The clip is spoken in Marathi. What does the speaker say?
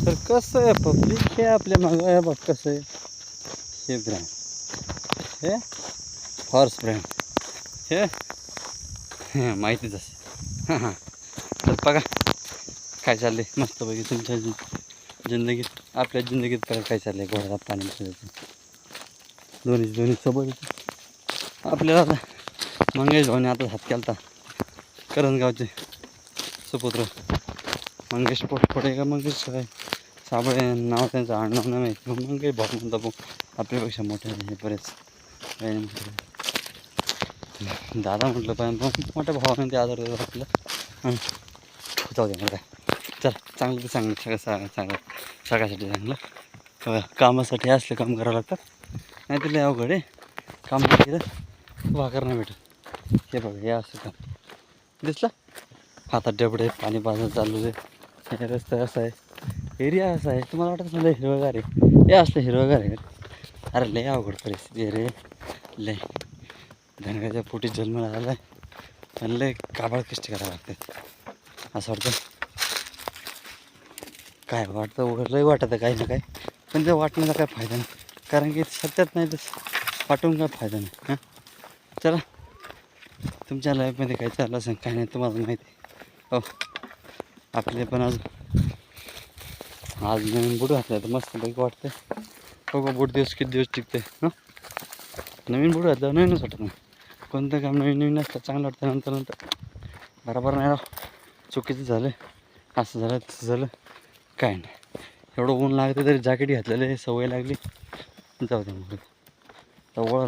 तर कसं आहे पब्लिक हे आपल्या मागं आहे बघ कसं आहे. हे ब्रँड हे हॉर्स ब्रँड हे माहितीच असेल. हां तर बघा काय चाललंय मस्तपैकी तुमच्या जिंदगीत आपल्या जिंदगीत बघा काय चाललंय. घोड्याला पाणी पिण्याचं दोन्ही सोबत आपल्याला आता मंगेश भाऊने आता हात केला होता. करंजगावचे सुपुत्र मंगेश पोटफोडे का मंगेश काय साबळे नाव त्यांचं आडनाव नाही माहिती. मंगेश भाऊ म्हणता भाऊ आपल्यापेक्षा मोठे हे बरेच दादा म्हटलं पाहिजे मोठ्या भावाने ते आदर देतात आपलं. जाऊ दे मला काय चल चांगलं ते चांगलं चांगलं सगळ्यासाठी चांगलं कामासाठी असले काम करावं लागतात. नाही तर लय अवघड आहे काम केलं भाकर नाही भेटत. हे बघा हे असं काम दिसलं हातात डबडे पाणी पाजणं चालू आहे. हे रस्ता असा आहे एरिया असा आहे तुम्हाला वाटत मला हिरवगार आहे हे असलं हिरवगार आहे. अरे लय अवघड परिस्थिती रे लय धनगाच्या पोटी जन्म आला आहे आणि लय काबाड कष्ट करावं लागतात असं वाटतं. काय वाटतं लय वाटतं काही ना काय पण ते वाटण्याचा काय फायदा नाही कारण की सत्यात नाही तर वाटून काय फायदा नाही. हां चला तुमच्या लाईफमध्ये काय चाललं असेल काय नाही तुम्हाला माहिती हो. आपले पण आज नवीन बूट घातलं तर मस्तपैकी वाटतं. हो का बूट किती दिवस टिकते हां नवीन बूट घातलं नवीनच वाटत नाही. कोणतं काम नवीन असतं चांगलं वाटतं नंतर बरोबर नाही चुकीचं झालं असं झालं तसं झालं काय नाही. एवढं ऊन लागतं तरी जॅकेट घातलेलं सवय लागली जाऊ दे मग जवळ